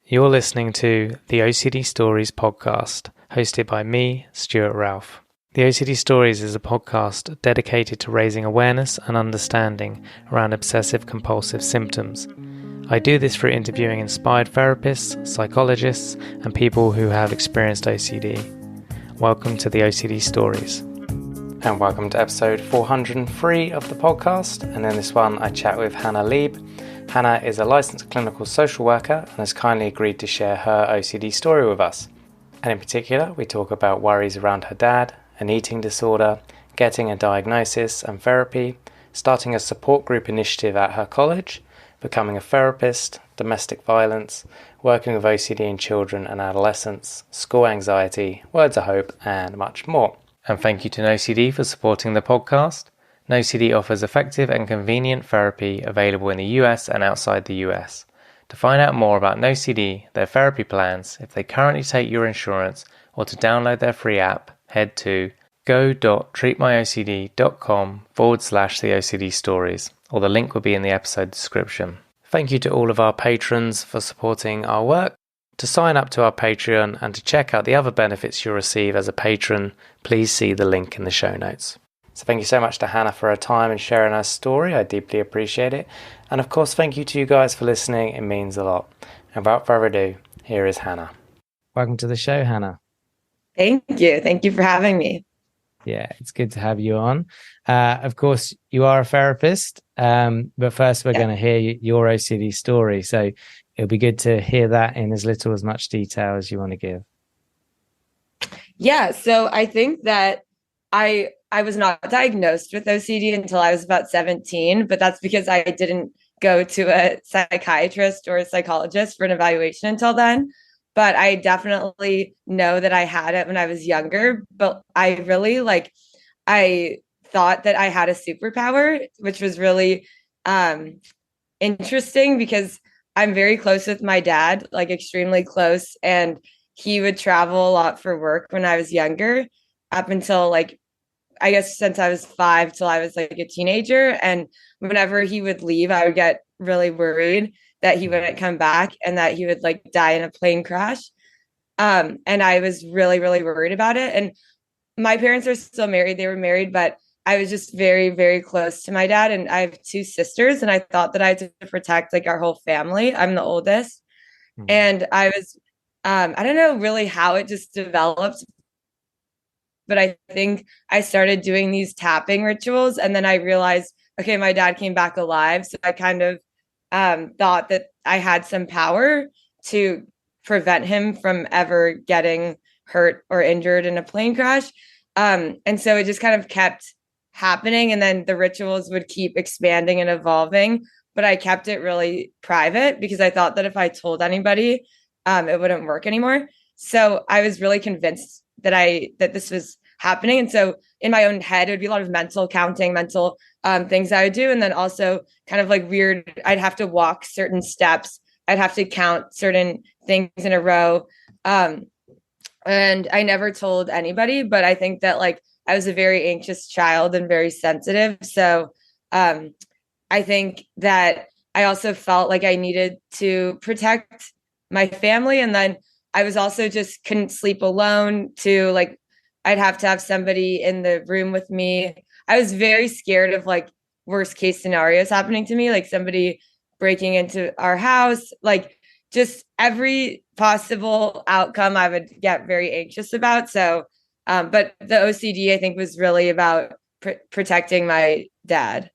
You're listening to the OCD Stories podcast, hosted by me, Stuart Ralph. The OCD Stories is a podcast dedicated to raising awareness and understanding around obsessive-compulsive symptoms. I do this through interviewing inspired therapists, psychologists, and people who have experienced OCD. Welcome to the OCD Stories. And welcome to episode 403 of the podcast. And in this one, I chat with Hannah Leib. Hannah is a licensed clinical social worker and has kindly agreed to share her OCD story with us. And in particular, we talk about worries around her dad, an eating disorder, getting a diagnosis and therapy, starting a support group initiative at her college, becoming a therapist, domestic violence, working with OCD in children and adolescents, school anxiety, words of hope, and much more. And thank you to NoCD for supporting the podcast. NoCD offers effective and convenient therapy available in the US and outside the US. To find out more about NoCD, their therapy plans, if they currently take your insurance, or to download their free app, head to go.treatmyocd.com/the OCD stories, or the link will be in the episode description. Thank you to all of our patrons for supporting our work. To sign up to our Patreon and to check out the other benefits you'll receive as a patron, please see the link in the show notes. So thank you so much to Hannah for her time and sharing her story. I deeply appreciate it. And of course, thank you to you guys for listening. It means a lot. And without further ado, here is Hannah. Welcome to the show, Hannah. Thank you. Thank you for having me. Yeah, it's good to have you on. Of course, you are a therapist, but first we're going to hear your OCD story. So it'll be good to hear that in as little as much detail as you want to give. Yeah, so I think that I was not diagnosed with OCD until I was about 17, but that's because I didn't go to a psychiatrist or a psychologist for an evaluation until then. But I definitely know that I had it when I was younger, but I really I thought that I had a superpower, which was really interesting because I'm very close with my dad, like extremely close. And he would travel a lot for work when I was younger, up until I guess since I was 5 till I was like a teenager. And whenever he would leave, I would get really worried that he wouldn't come back and that he would die in a plane crash. And I was really, really worried about it. And my parents are still married. They were married, but I was just very, very close to my dad. And I have 2 sisters, and I thought that I had to protect our whole family. I'm the oldest. Mm-hmm. And I was, I don't know really how it just developed, but I think I started doing these tapping rituals. And then I realized, okay, my dad came back alive. So I kind of thought that I had some power to prevent him from ever getting hurt or injured in a plane crash. And so it just kind of kept happening. And then the rituals would keep expanding and evolving. But I kept it really private because I thought that if I told anybody, it wouldn't work anymore. So I was really convinced that this was happening. And so in my own head, it would be a lot of mental counting, mental things I would do. And then also kind of weird, I'd have to walk certain steps. I'd have to count certain things in a row. And I never told anybody, but I think that I was a very anxious child and very sensitive. So I think that I also felt like I needed to protect my family. And then I was also just couldn't sleep alone too. I'd have to have somebody in the room with me. I was very scared of worst case scenarios happening to me, somebody breaking into our house, just every possible outcome I would get very anxious about. So, but the OCD I think was really about protecting my dad.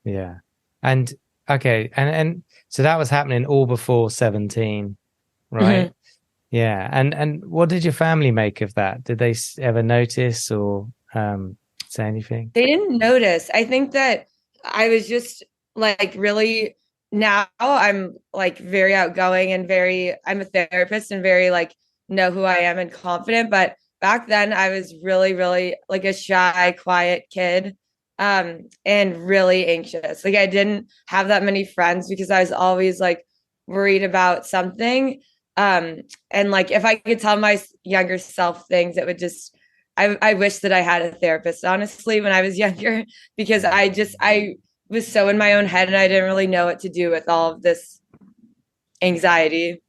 Yeah. And okay. And so that was happening all before 17, right? Mm-hmm. Yeah. And what did your family make of that? Did they ever notice or say anything? They didn't notice. I think that I was just really, now I'm very outgoing and I'm a therapist and very know who I am and confident. But back then I was really, really a shy, quiet kid and really anxious. I didn't have that many friends because I was always worried about something. And if I could tell my younger self things, it would just, I wish that I had a therapist, honestly, when I was younger, because I was so in my own head and I didn't really know what to do with all of this anxiety.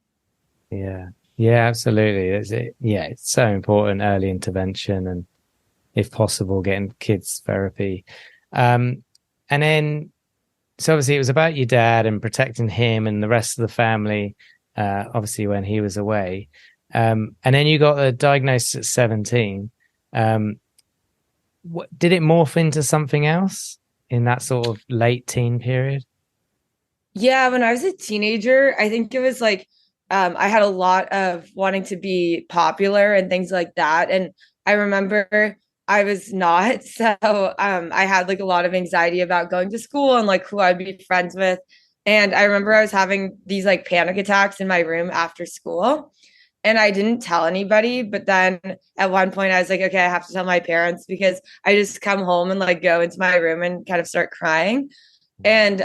Yeah. Yeah, absolutely. It's so important, early intervention, and if possible, getting kids therapy. And then, so obviously it was about your dad and protecting him and the rest of the family, obviously when he was away. And then you got the diagnosis at 17. Did it morph into something else in that sort of late teen period? Yeah, when I was a teenager, I think it was like I had a lot of wanting to be popular and things like that. And I remember I was not. So I had like a lot of anxiety about going to school and like who I'd be friends with. And I remember I was having these like panic attacks in my room after school. And I didn't tell anybody. But then at one point, I was like, okay, I have to tell my parents because I just come home and like go into my room and kind of start crying. And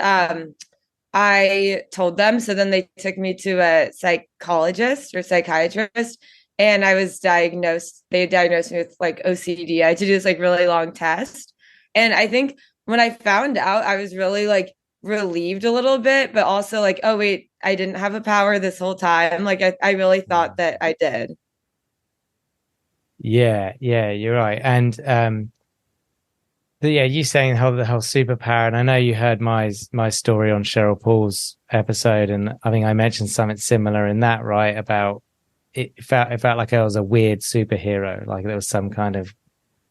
I told them. So then they took me to a psychologist or psychiatrist, and I was diagnosed. They diagnosed me with like OCD. I had to do this like really long test. And I think when I found out, I was really like relieved a little bit, but also like, oh, wait, I didn't have a power this whole time. Like, I really thought that I did. Yeah, yeah, you're right. And yeah, you saying the whole superpower, and I know you heard my story on Cheryl Paul's episode, and I think I mentioned something similar in that, right? About it felt like I was a weird superhero, like there was some kind of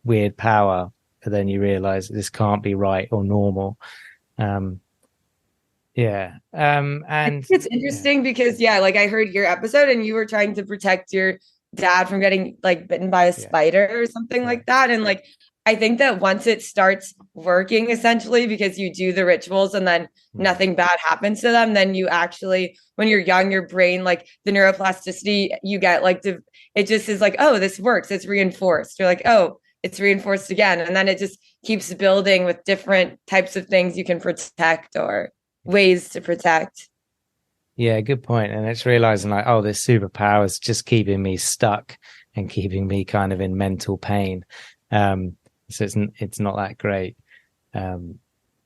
weird power, but then you realize this can't be right or normal. Um, yeah. And It's yeah, interesting because yeah, like I heard your episode and you were trying to protect your dad from getting like bitten by a yeah, spider or something right. like that. And like I think that once it starts working essentially because you do the rituals and then Mm. nothing bad happens to them, then you actually when you're young, your brain, like the neuroplasticity you get like it just is like, oh, this works. It's reinforced. You're like, oh, it's reinforced again. And then it just keeps building with different types of things you can protect or ways to protect. Yeah, good point. And it's realizing like, oh, this superpower is just keeping me stuck and keeping me kind of in mental pain. So it's not that great. Um,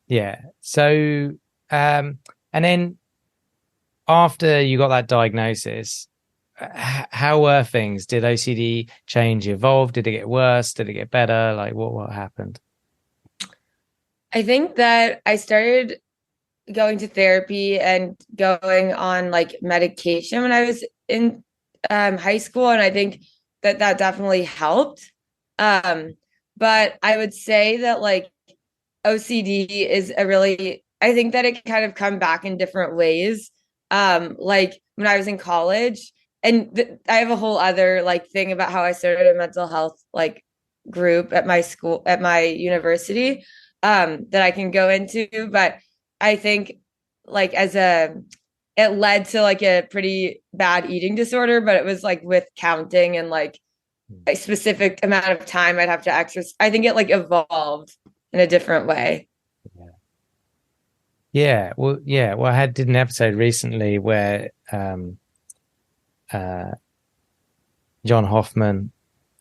yeah. So, and then after you got that diagnosis, how were things? Did OCD change, evolve? Did it get worse? Did it get better? Like what happened? I think that I started going to therapy and going on like medication when I was in high school. And I think that that definitely helped. Um, but I would say that like OCD is a really, I think that it can kind of come back in different ways. Like when I was in college, and I have a whole other like thing about how I started a mental health like group at my school, at my university, that I can go into. But I think like it led to like a pretty bad eating disorder, but it was like with counting and like a specific amount of time I'd have to exercise. I think it like evolved in a different way. Yeah. Well, I did an episode recently where uh, John Hoffman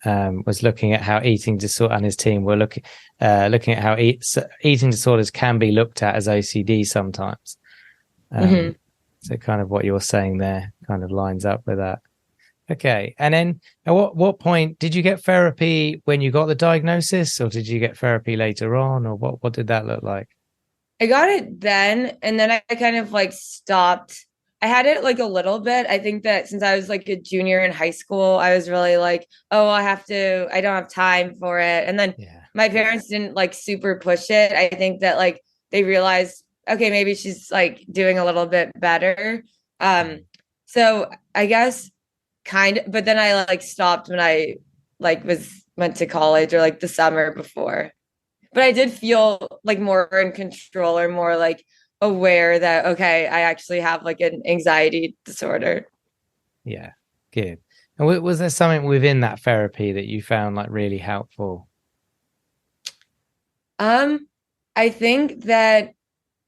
was looking at how eating disorder and his team were looking at how eating disorders can be looked at as OCD sometimes. Mm-hmm. So kind of what you're saying there kind of lines up with that. Okay, and then at what point did you get therapy when you got the diagnosis, or did you get therapy later on, or what did that look like? I got it then, and then I kind of like stopped. I had it like a little bit. I think that since I was like a junior in high school, I was really like, oh, I don't have time for it. And then Yeah. my parents didn't like super push it. I think that like they realized, okay, maybe she's like doing a little bit better. Um, so I guess kind of, but then I like stopped when I like went to college or like the summer before. But I did feel like more in control or more like aware that okay, I actually have like an anxiety disorder. Yeah, good. And was there something within that therapy that you found like really helpful? Um, I think that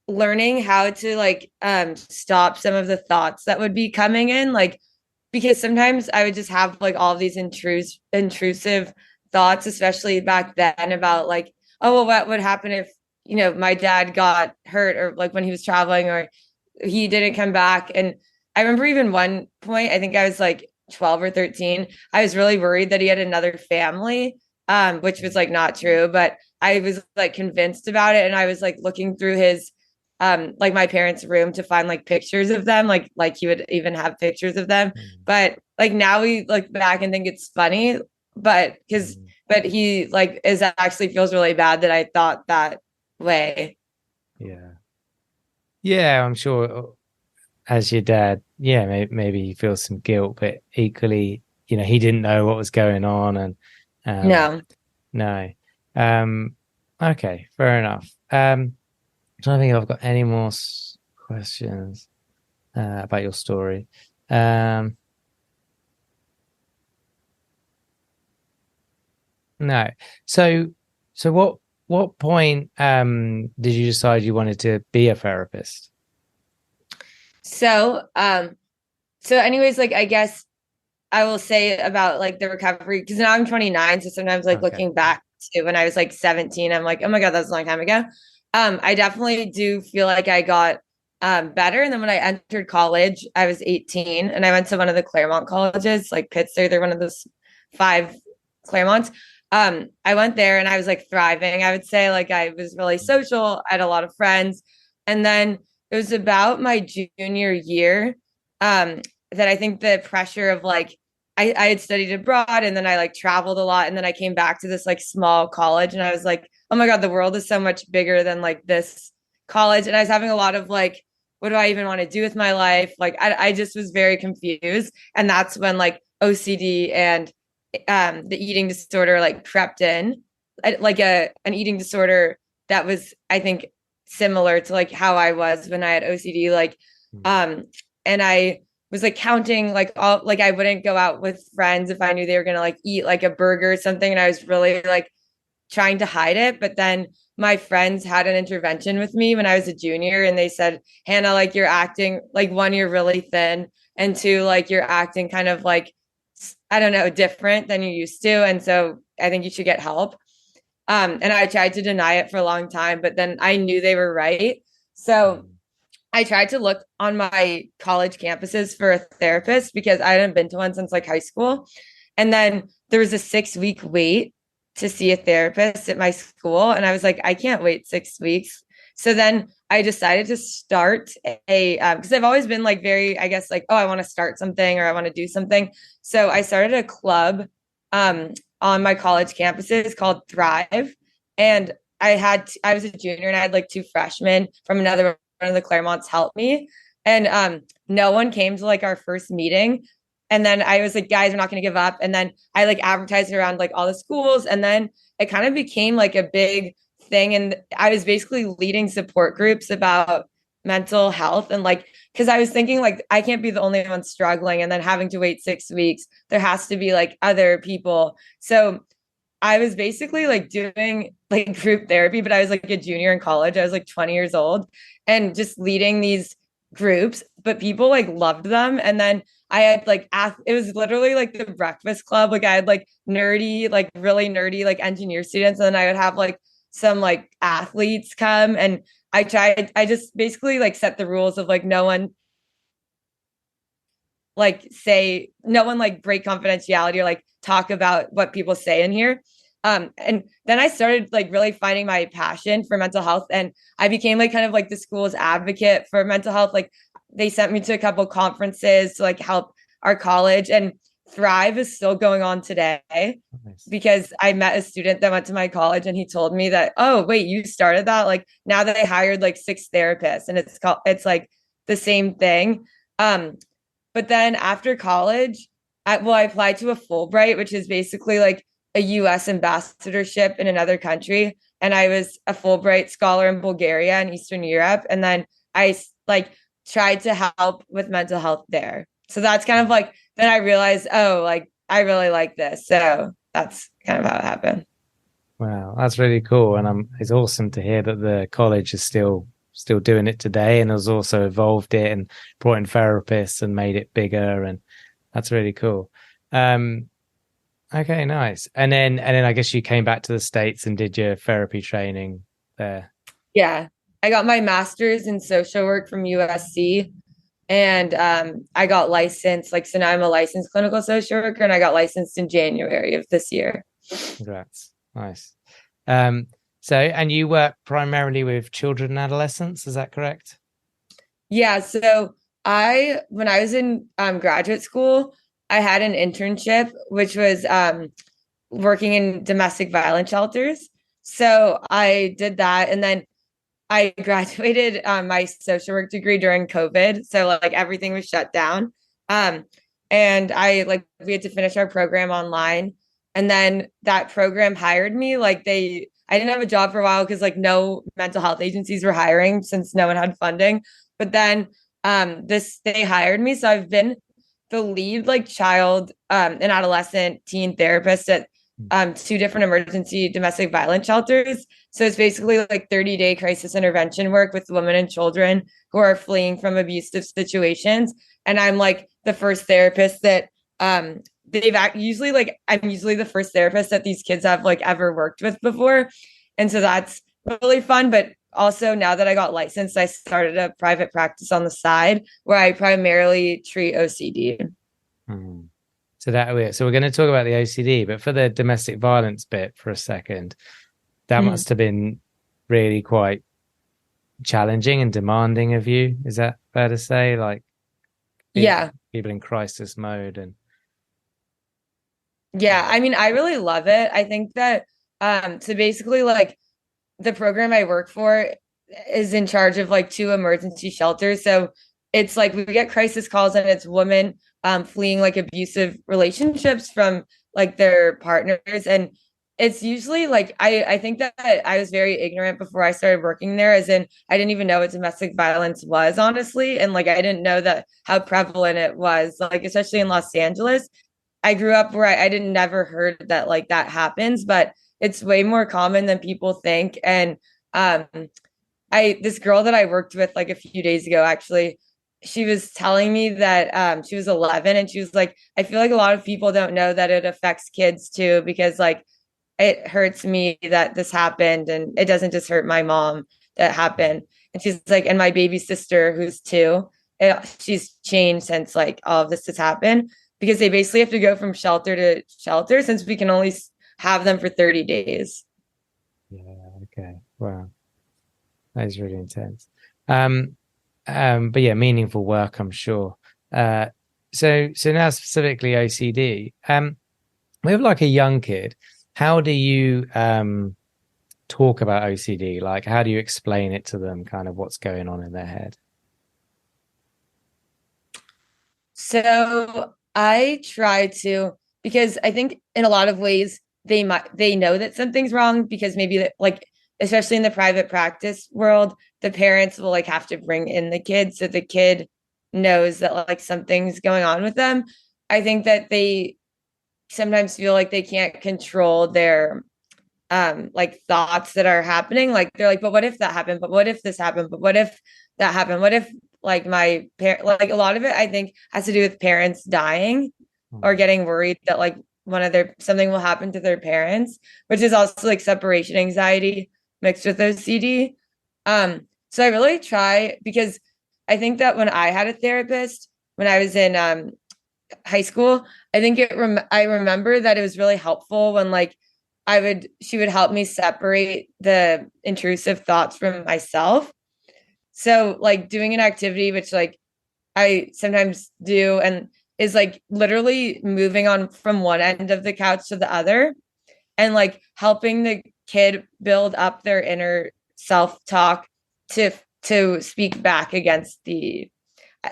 learning how to like stop some of the thoughts that would be coming in, like because sometimes I would just have like all of these intrusive thoughts, especially back then about like, oh well, what would happen if my dad got hurt or like when he was traveling or he didn't come back. And I remember even one point, I think I was like 12 or 13. I was really worried that he had another family, which was like not true, but I was like convinced about it. And I was like looking through his like my parents' room to find like pictures of them, like he would even have pictures of them. Mm. But like now we look back and think it's funny, but he like is actually feels really bad that I thought that way. Yeah. Yeah, I'm sure as your dad, yeah, maybe you feel some guilt, but equally, he didn't know what was going on, and um, No. no. Um, okay, fair enough. I don't think I've got any more questions about your story. Um, no. So, what point did you decide you wanted to be a therapist? So anyways, like I guess I will say about like the recovery because now I'm 29. So sometimes like Okay. looking back to when I was like 17, I'm like, oh my God, that's a long time ago. I definitely do feel like I got better. And then when I entered college, I was 18 and I went to one of the Claremont colleges, like Pittsburgh. They're one of those five Claremonts. I went there and I was like thriving. I would say like I was really social. I had a lot of friends. And then it was about my junior year that I think the pressure of like I had studied abroad and then I like traveled a lot and then I came back to this like small college and I was like, oh my God, the world is so much bigger than like this college. And I was having a lot of like, what do I even want to do with my life? Like I just was very confused. And that's when like OCD and the eating disorder like crept in, like an eating disorder that was, I think, similar to like how I was when I had OCD. Like, Mm. um, and I was like counting like all like I wouldn't go out with friends if I knew they were gonna like eat like a burger or something, and I was really like trying to hide it. But then my friends had an intervention with me when I was a junior, and they said, Hannah, like you're acting like one, you're really thin, and two, like you're acting kind of like I don't know, different than you used to, and so I think you should get help. And I tried to deny it for a long time, but then I knew they were right. So Mm. I tried to look on my college campuses for a therapist because I hadn't been to one since like high school. And then there was a 6 week wait to see a therapist at my school. And I was like, I can't wait 6 weeks. So then I decided to start because I've always been like very, I guess, like, oh, I want to start something or I want to do something. So I started a club um, on my college campuses called Thrive. And I was a junior and I had like two freshmen from another one of the Claremonts help me. And no one came to like our first meeting. And then I was like, guys, we're not going to give up. And then I like advertised it around like all the schools. And then it kind of became like a big thing. And I was basically leading support groups about mental health. And like, because I was thinking like, I can't be the only one struggling and then having to wait 6 weeks. There has to be like other people. So I was basically like doing like group therapy, but I was like a junior in college. I was like 20 years old and just leading these groups, but people like loved them. And then I had like, it was literally like the breakfast club. Like I had like nerdy, like really nerdy, like engineer students. And then I would have like some like athletes come and I just basically like set the rules of like no one like break confidentiality or like talk about what people say in here. And then I started like really finding my passion for mental health, and I became like kind of like the school's advocate for mental health. Like they sent me to a couple conferences to like help our college, and Thrive is still going on today Nice. because I met a student that went to my college and he told me that, oh, wait, you started that? Like now that they hired like 6 therapists and it's like the same thing. But then after college, I applied to a Fulbright, which is basically like a US ambassadorship in another country. And I was a Fulbright scholar in Bulgaria and Eastern Europe. And then I like tried to help with mental health there. So that's kind of like, then I realized, oh, like I really like this. So that's kind of how it happened. Wow, that's really cool, and it's awesome to hear that the college is still doing it today, and has also evolved it and brought in therapists and made it bigger, and that's really cool. Um, okay, nice. And then I guess you came back to the States and did your therapy training there. Yeah. I got my master's in social work from USC. and I got licensed. Like, so now I'm a licensed clinical social worker, and I got licensed in January of this year. Congrats. Nice. Um, and you work primarily with children and adolescents, is that correct? Yeah. So when I was in graduate school, I had an internship, which was working in domestic violence shelters. So I did that, and then I graduated my social work degree during COVID. So like everything was shut down. Um, and we had to finish our program online. And then that program hired me. I didn't have a job for a while because like no mental health agencies were hiring since no one had funding. But then they hired me. So I've been the lead like child and adolescent teen therapist at two different emergency domestic violence shelters. So it's basically like 30-day crisis intervention work with women and children who are fleeing from abusive situations. And I'm like the first therapist that I'm usually the first therapist that these kids have like ever worked with before. And so that's really fun. But also now that I got licensed, I started a private practice on the side where I primarily treat OCD. Mm. So we're going to talk about the OCD, but for the domestic violence bit for a second, that must have been really quite challenging and demanding of you. Is that fair to say? Like, Yeah. people in crisis mode and Yeah, I mean, I really love it. I think that so basically like the program I work for is in charge of like two emergency shelters. So it's like we get crisis calls and it's women fleeing like abusive relationships from like their partners. And it's usually like I think that I was very ignorant before I started working there, as in I didn't even know what domestic violence was, honestly. And like I didn't know that how prevalent it was, like especially in Los Angeles. I grew up where I didn't never heard that like that happens, but it's way more common than people think. And um, I this girl that I worked with like a few days ago, actually, she was telling me that she was 11, and she was like, I feel like a lot of people don't know that it affects kids too, because like it hurts me that this happened, and it doesn't just hurt my mom that happened. And she's like, and my baby sister who's 2, she's changed since like all of this has happened, because they basically have to go from shelter to shelter since we can only have them for 30 days. yeah, okay, wow, that is really intense. Um, but yeah, meaningful work, I'm sure. So now specifically OCD. With like a young kid, how do you talk about OCD? Like, how do you explain it to them? Kind of what's going on in their head? So I try to, because I think in a lot of ways they know that something's wrong, because maybe that, like especially in the private practice world, the parents will like have to bring in the kid so the kid knows that like something's going on with them. I think that they sometimes feel like they can't control their like thoughts that are happening. Like they're like, but what if that happened? But what if this happened? But what if that happened? What if like my parent, like a lot of it I think has to do with parents dying or getting worried that like one of their something will happen to their parents, which is also like separation anxiety mixed with OCD. So I really try, because I think that when I had a therapist when I was in high school, I think I remember that it was really helpful when like she would help me separate the intrusive thoughts from myself. So like doing an activity which like I sometimes do, and is like literally moving on from one end of the couch to the other, and like helping the kid build up their inner self-talk to speak back against the,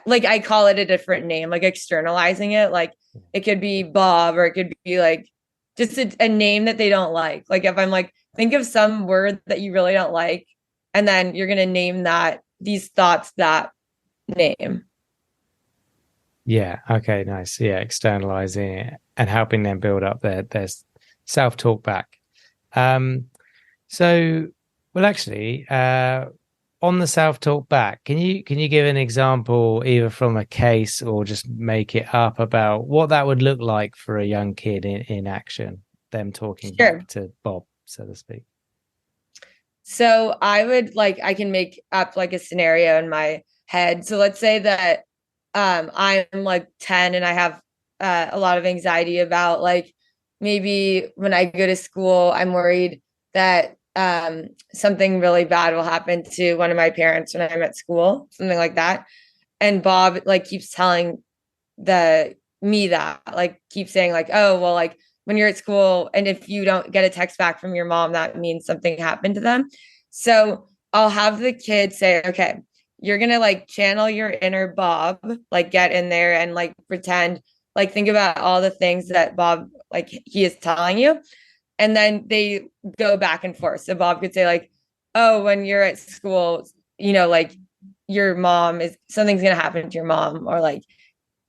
like I call it a different name, like externalizing it. Like it could be Bob, or it could be like just a name that they don't like. Like if I'm like, think of some word that you really don't like, and then you're gonna name that these thoughts that name. Yeah. Okay. Nice. Yeah. Externalizing it and helping them build up their self-talk back. Um, so, well, actually, on the self-talk back, can you give an example either from a case or just make it up about what that would look like for a young kid in action, them talking Sure. back to Bob, so to speak? So I can make up like a scenario in my head. So let's say that I'm like 10 and I have a lot of anxiety about like maybe when I go to school, I'm worried that something really bad will happen to one of my parents when I'm at school, something like that. And Bob like keeps telling the me that like keep saying like, oh well, like when you're at school and if you don't get a text back from your mom, that means something happened to them. So I'll have the kid say, okay, you're gonna like channel your inner Bob, like get in there and like pretend, like think about all the things that Bob like he is telling you. And then they go back and forth. So Bob could say, like, oh, when you're at school, like your mom is something's gonna happen to your mom, or like,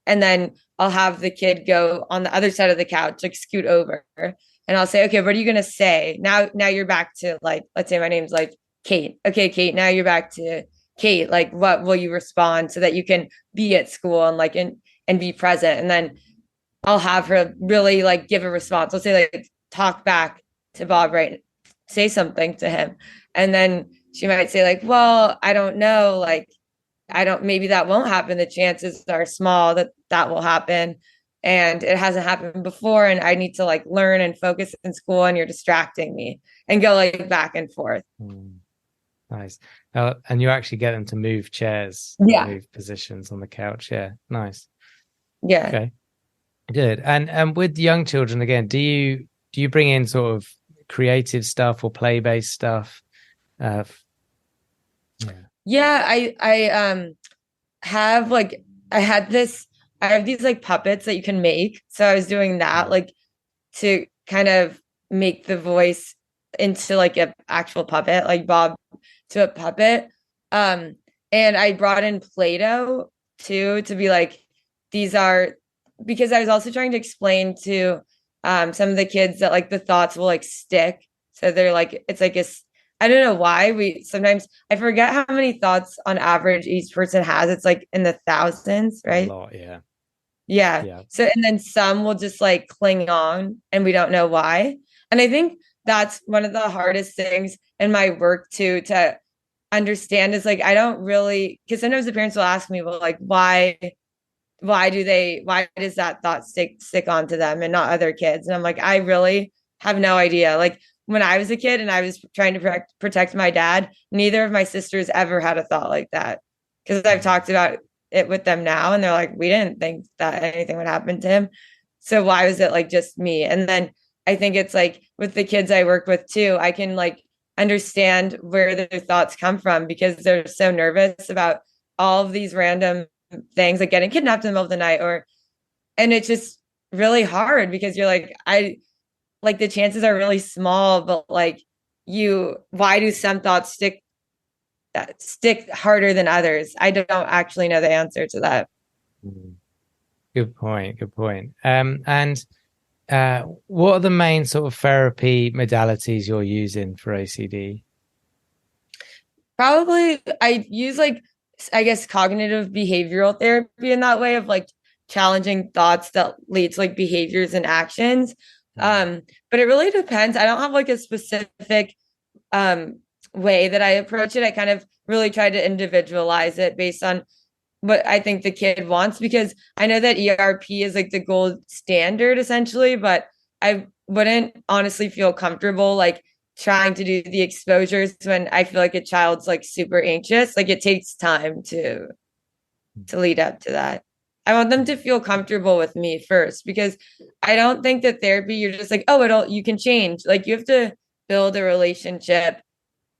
and then I'll have the kid go on the other side of the couch, like scoot over, and I'll say, okay, what are you gonna say now? Now you're back to like, let's say my name's like Kate. Okay, Kate, now you're back to Kate. Like, what will you respond so that you can be at school and like and be present? And then I'll have her really like give a response. I'll say like talk back to Bob, right? Say something to him. And then she might say, like, well, I don't know, like I don't, maybe that won't happen. The chances are small that that will happen. And it hasn't happened before. And I need to like learn and focus in school, and you're distracting me, and go like back and forth. Nice. And you actually get them to move chairs, Yeah. move positions on the couch. Yeah. Nice. Yeah. Okay. Good. And with young children, again, do you bring in sort of creative stuff or play-based stuff? Yeah. Yeah. I have like, I have these like puppets that you can make. So I was doing that like to kind of make the voice into like an actual puppet, like Bob to a puppet. Um, and I brought in Play-Doh too to be like, these are, because I was also trying to explain to some of the kids that like the thoughts will like stick. So they're like, it's like I don't know why we sometimes I forget how many thoughts on average each person has. It's like in the thousands, right? A lot, yeah. Yeah. Yeah. So, and then some will just like cling on and we don't know why. And I think that's one of the hardest things in my work too, to understand is like, I don't really, because sometimes the parents will ask me, well, like, why does that thought stick onto them and not other kids? And I'm like, I really have no idea. Like when I was a kid and I was trying to protect my dad, neither of my sisters ever had a thought like that. Because I've talked about it with them now and they're like, we didn't think that anything would happen to him. So why was it like just me? And then I think it's like with the kids I work with too, I can like understand where their thoughts come from because they're so nervous about all of these random things like getting kidnapped in the middle of the night, or and it's just really hard because you're like, I like the chances are really small, but like why do some thoughts stick harder than others? I don't actually know the answer to that. Good point. And what are the main sort of therapy modalities you're using for OCD? Probably I use like, I guess, cognitive behavioral therapy in that way of like challenging thoughts that lead to like behaviors and actions. But it really depends. I don't have like a specific um way that I approach it. I kind of really try to individualize it based on what I think the kid wants, because I know that ERP is like the gold standard essentially, but I wouldn't honestly feel comfortable like trying to do the exposures when I feel like a child's like super anxious. Like it takes time to lead up to that. I want them to feel comfortable with me first, because I don't think that therapy, you're just like, oh, you can change. Like you have to build a relationship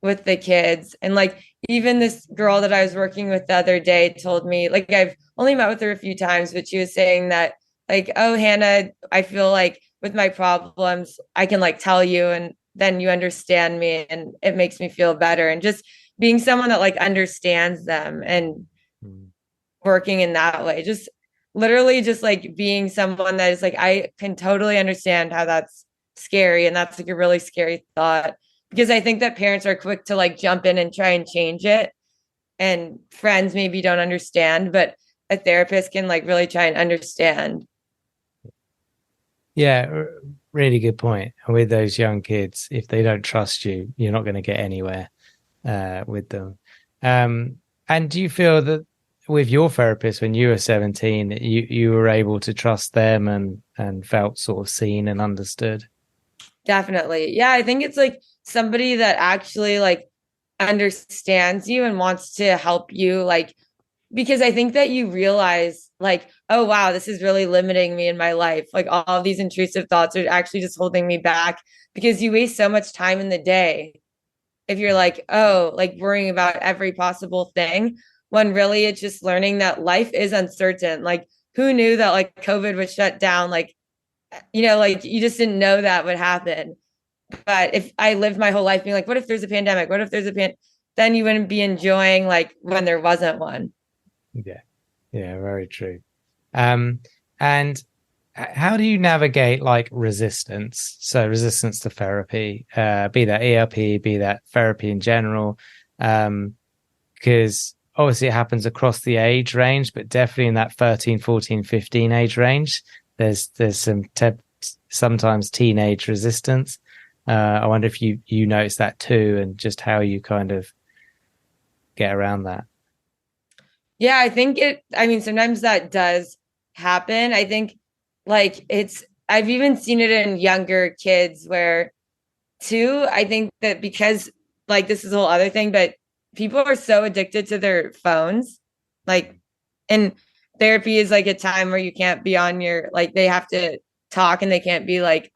with the kids. And like even this girl that I was working with the other day told me, like I've only met with her a few times, but she was saying that like, oh, Hannah, I feel like with my problems, I can like tell you and then you understand me and it makes me feel better. And just being someone that like understands them and working in that way, just literally just like being someone that is like, I can totally understand how that's scary. And that's like a really scary thought, because I think that parents are quick to like jump in and try and change it. And friends maybe don't understand, but a therapist can like really try and understand. Yeah, really good point. And with those young kids, if they don't trust you, you're not going to get anywhere with them. And do you feel that with your therapist when you were 17, you were able to trust them and felt sort of seen and understood? Definitely. Yeah, I think it's like somebody that actually like understands you and wants to help you, like, because I think that you realize like, oh wow, this is really limiting me in my life. Like all of these intrusive thoughts are actually just holding me back because you waste so much time in the day if you're like, oh, like worrying about every possible thing, when really it's just learning that life is uncertain. Like who knew that like COVID would shut down, like, like you just didn't know that would happen. But if I lived my whole life being like, what if there's a pandemic? What if there's then you wouldn't be enjoying like when there wasn't one. Yeah, yeah, very true. Um, and how do you navigate like resistance? So resistance to therapy, be that ERP, be that therapy in general, because obviously it happens across the age range, but definitely in that 13, 14, 15 age range, there's some sometimes teenage resistance. I wonder if you notice that too, and just how you kind of get around that. Yeah, I mean, sometimes that does happen. I think like I've even seen it in younger kids where too, I think that because like this is a whole other thing, but people are so addicted to their phones. Like, and therapy is like a time where you can't be on your, like, they have to talk and they can't be like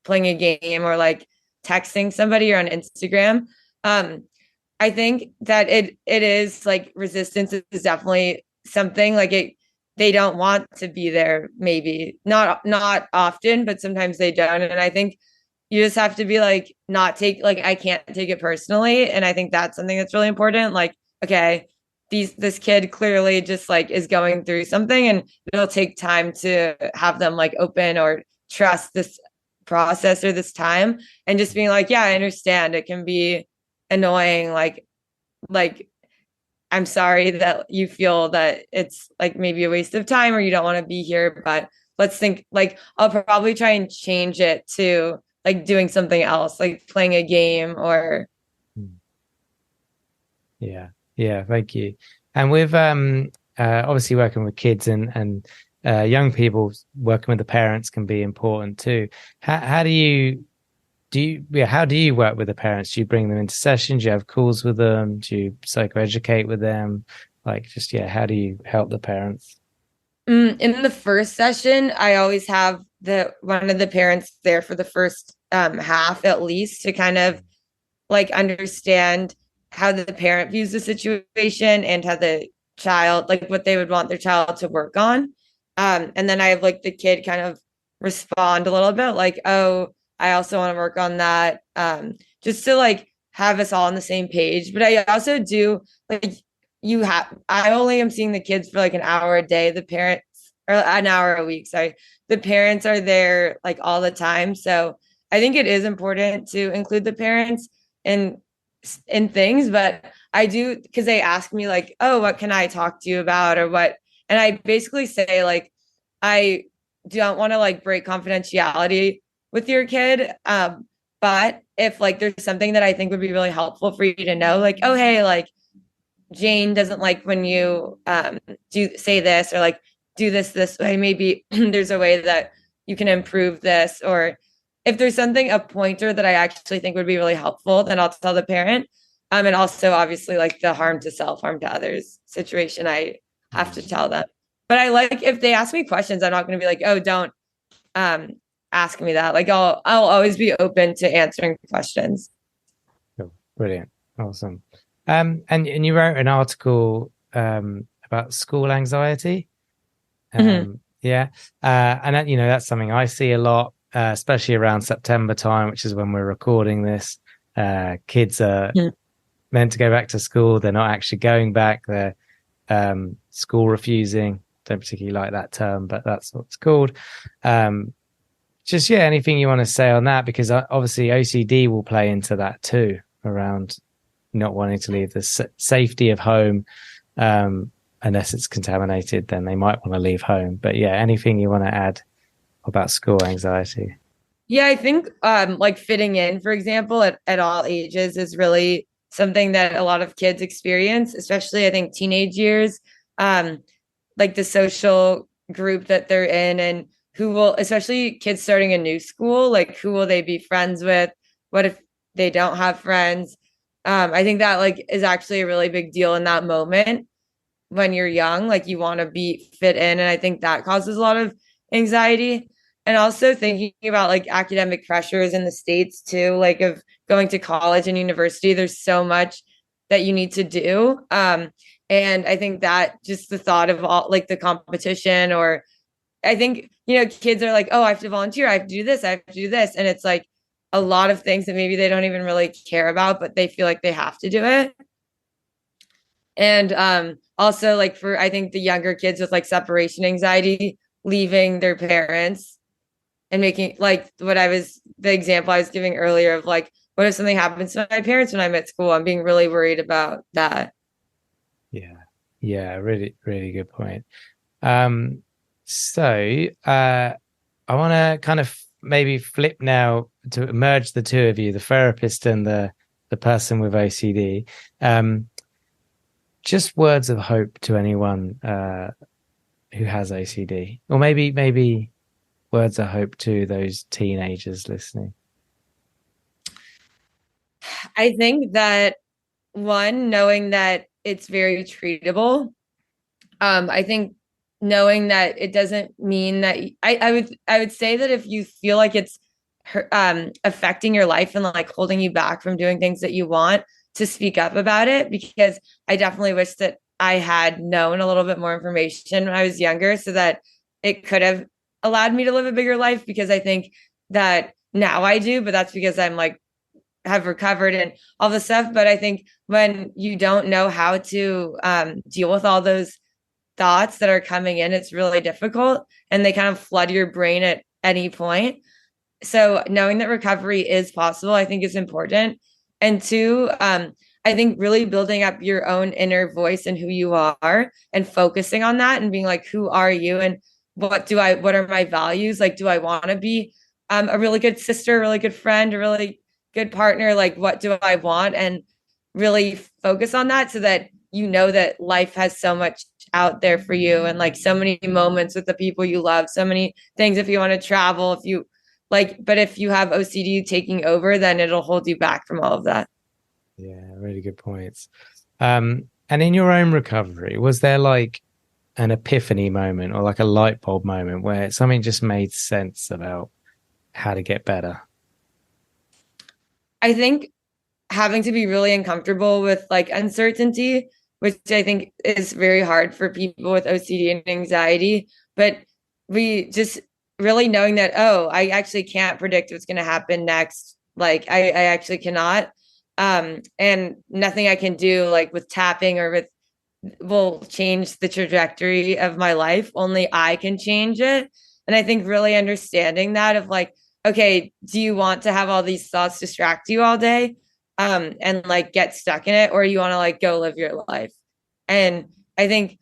playing a game or like texting somebody or on Instagram. Um, I think that it is like resistance is definitely something like they don't want to be there, maybe not often, but sometimes they don't. And I think you just have to be like not take like I can't take it personally. And I think that's something that's really important. Like, okay, this kid clearly just like is going through something and it'll take time to have them like open or trust this process or this time, and just being like, yeah, I understand it can be annoying, like I'm sorry that you feel that it's like maybe a waste of time or you don't want to be here, but let's think like I'll probably try and change it to like doing something else, like playing a game or Yeah, yeah, thank you. And with obviously working with kids and young people, working with the parents can be important too. How how do you work with the parents? Do you bring them into sessions? Do you have calls with them? Do you psychoeducate with them? Like just how do you help the parents? In the first session, I always have the one of the parents there for the first half at least to kind of like understand how the parent views the situation and how the child, like what they would want their child to work on. And then I have like the kid kind of respond a little bit like, oh, I also want to work on that. Just to like have us all on the same page. But I also do like I only am seeing the kids for like an hour a day. The parents or an hour a week. Sorry. The parents are there like all the time. So I think it is important to include the parents in things, but I do because they ask me like, oh, what can I talk to you about or what? And I basically say like, I don't want to like break confidentiality with your kid. But if like there's something that I think would be really helpful for you to know, like, oh hey, like Jane doesn't like when you do say this or like do this way. Maybe there's a way that you can improve this, or if there's something a pointer that I actually think would be really helpful, then I'll tell the parent. And also obviously like the harm to self, harm to others situation, I have to tell them. But I like if they ask me questions, I'm not going to be like, oh, don't um ask me that. Like I'll always be open to answering questions. Cool. Brilliant. Awesome. And you wrote an article about school anxiety. Yeah. And that, that's something I see a lot, especially around September time, which is when we're recording this. Kids are meant to go back to school. They're not actually going back. They're school refusing. Don't particularly like that term, but that's what it's called. Anything you want to say on that? Because obviously OCD will play into that too, around not wanting to leave the safety of home. Unless it's contaminated, then they might want to leave home. But yeah, anything you want to add about school anxiety? Yeah, I think like fitting in, for example, at all ages is really something that a lot of kids experience, especially I think teenage years. like the social group that they're in, and who will, especially kids starting a new school, like who will they be friends with? What if they don't have friends? I think that like is actually a really big deal in that moment when you're young, like you want to be fit in. And I think that causes a lot of anxiety. And also thinking about like academic pressures in the States too, like of going to college and university, there's so much that you need to do. And I think that just the thought of all like the competition, or I think, kids are like, oh, I have to volunteer, I have to do this, I have to do this. And it's like a lot of things that maybe they don't even really care about, but they feel like they have to do it. And also like for I think the younger kids with like separation anxiety, leaving their parents and making like the example I was giving earlier of like, what if something happens to my parents when I'm at school? I'm being really worried about that. Yeah. Yeah, really, really good point. Um, so I want to kind of maybe flip now to merge the two of you, the therapist and the person with OCD. Just words of hope to anyone who has OCD, or maybe words of hope to those teenagers listening. I think that one, knowing that it's very treatable. I think knowing that it doesn't mean that I would say that if you feel like it's affecting your life and like holding you back from doing things that you want, to speak up about it, because I definitely wish that I had known a little bit more information when I was younger so that it could have allowed me to live a bigger life, because I think that now I do, but that's because I'm like have recovered and all the stuff. But I think when you don't know how to deal with all those thoughts that are coming in, it's really difficult, and they kind of flood your brain at any point. So knowing that recovery is possible, I think is important. And two, I think really building up your own inner voice and who you are, and focusing on that and being like, who are you? And what are my values? Like, do I want to be a really good sister, a really good friend, a really good partner? Like, what do I want? And really focus on that so that you know that life has so much out there for you, and like so many moments with the people you love, so many things if you want to travel, if you like, but if you have OCD taking over, then it'll hold you back from all of that. Yeah, really good points. And in your own recovery, was there like an epiphany moment or like a light bulb moment where something just made sense about how to get better? I think having to be really uncomfortable with like uncertainty, which I think is very hard for people with OCD and anxiety, but we just really knowing that, oh, I actually can't predict what's going to happen next. Like I actually cannot. And nothing I can do like with tapping or with will change the trajectory of my life. Only I can change it. And I think really understanding that of like, okay, do you want to have all these thoughts distract you all day? And like get stuck in it, or you want to like go live your life. And I think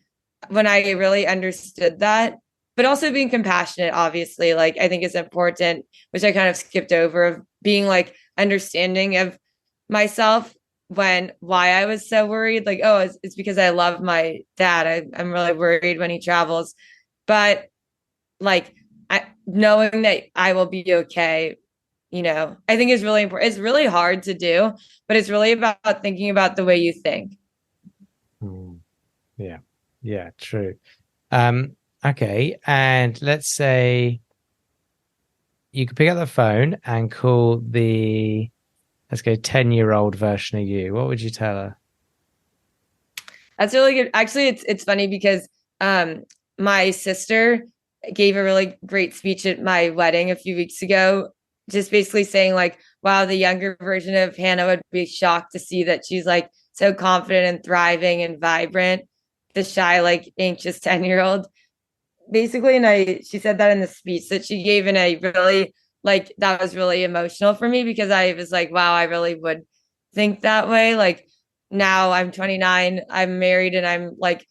when I really understood that, but also being compassionate, obviously, like I think is important, which I kind of skipped over, of being like understanding of myself, when why I was so worried, like, oh, it's because I love my dad. I'm really worried when he travels. But like knowing that I will be okay, I think is really important. It's really hard to do, but it's really about thinking about the way you think. Yeah. Yeah, true. Okay. And let's say you could pick up the phone and call let's go 10-year-old version of you. What would you tell her? That's really good. Actually, it's funny because my sister gave a really great speech at my wedding a few weeks ago, just basically saying like, wow, the younger version of Hannah would be shocked to see that she's like so confident and thriving and vibrant, the shy, like anxious 10-year-old. Basically, and she said that in the speech that she gave, in a really like that was really emotional for me, because I was like, wow, I really would think that way. Like now I'm 29, I'm married, and I'm like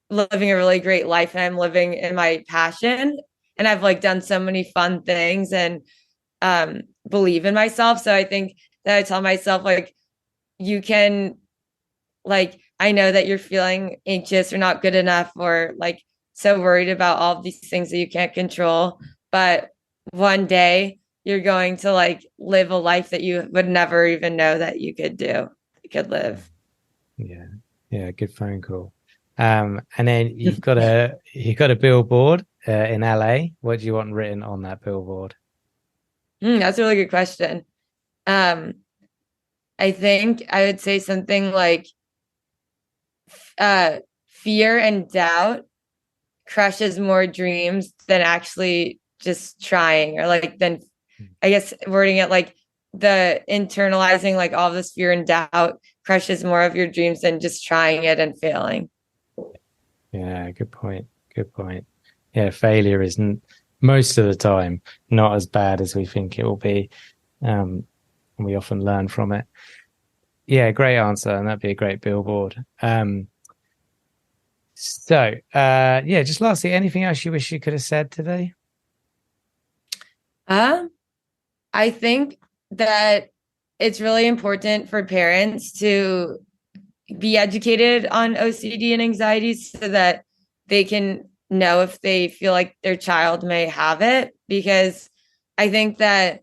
living a really great life, and I'm living in my passion, and I've like done so many fun things, and believe in myself. So I think that I tell myself like, you can like I know that you're feeling anxious or not good enough or like so worried about all of these things that you can't control. But one day you're going to like live a life that you would never even know that you could live. Yeah. Yeah. Good phone call. And then you've got a billboard in LA. What do you want written on that billboard? That's a really good question. Um, I think I would say something like uh, fear and doubt crushes more dreams than actually just trying, or like than I guess wording it like the internalizing like all this fear and doubt crushes more of your dreams than just trying it and failing. Yeah, good point. Good point. Yeah, failure isn't most of the time not as bad as we think it will be. And we often learn from it. Yeah, great answer. And that'd be a great billboard. Yeah, just lastly, anything else you wish you could have said today? Um, I think that it's really important for parents to be educated on OCD and anxiety so that they can know if they feel like their child may have it. Because I think that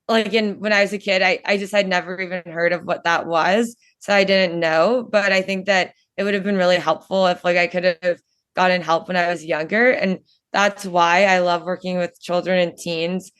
like in when I was a kid, I just had never even heard of what that was. So I didn't know. But I think that it would have been really helpful if like I could have gotten help when I was younger. And that's why I love working with children and teens,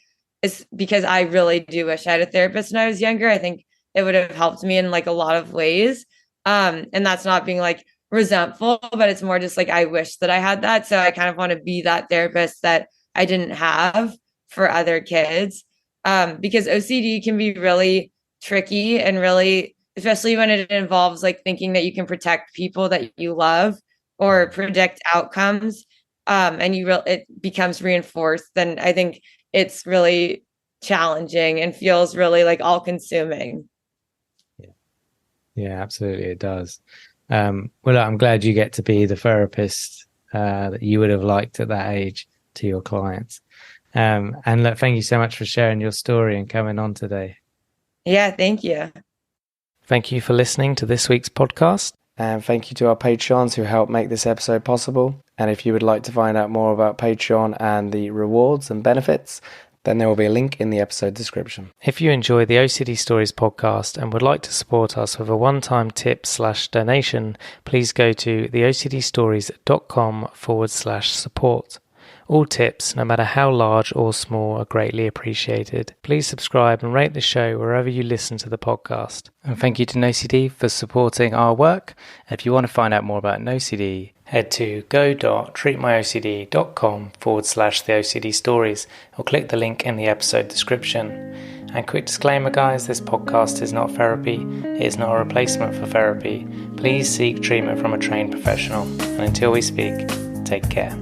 is because I really do wish I had a therapist when I was younger. I think it would have helped me in like a lot of ways. And that's not being like resentful, but it's more just like I wish that I had that. So I kind of want to be that therapist that I didn't have for other kids, because OCD can be really tricky and really, especially when it involves like thinking that you can protect people that you love or predict outcomes, and it becomes reinforced. Then I think it's really challenging and feels really like all consuming. Yeah, yeah, absolutely, it does. Well, I'm glad you get to be the therapist that you would have liked at that age to your clients. And look, thank you so much for sharing your story and coming on today. Yeah, thank you. Thank you for listening to this week's podcast. And thank you to our Patreons who helped make this episode possible. And if you would like to find out more about Patreon and the rewards and benefits, then there will be a link in the episode description. If you enjoy the OCD Stories podcast and would like to support us with a one-time tip/donation, please go to theocdstories.com/support. All tips, no matter how large or small, are greatly appreciated. Please subscribe and rate the show wherever you listen to the podcast. And thank you to NoCD for supporting our work. If you want to find out more about NoCD, head to go.treatmyocd.com/theOCD stories or click the link in the episode description. And quick disclaimer, guys, this podcast is not therapy. It is not a replacement for therapy. Please seek treatment from a trained professional. And until we speak, take care.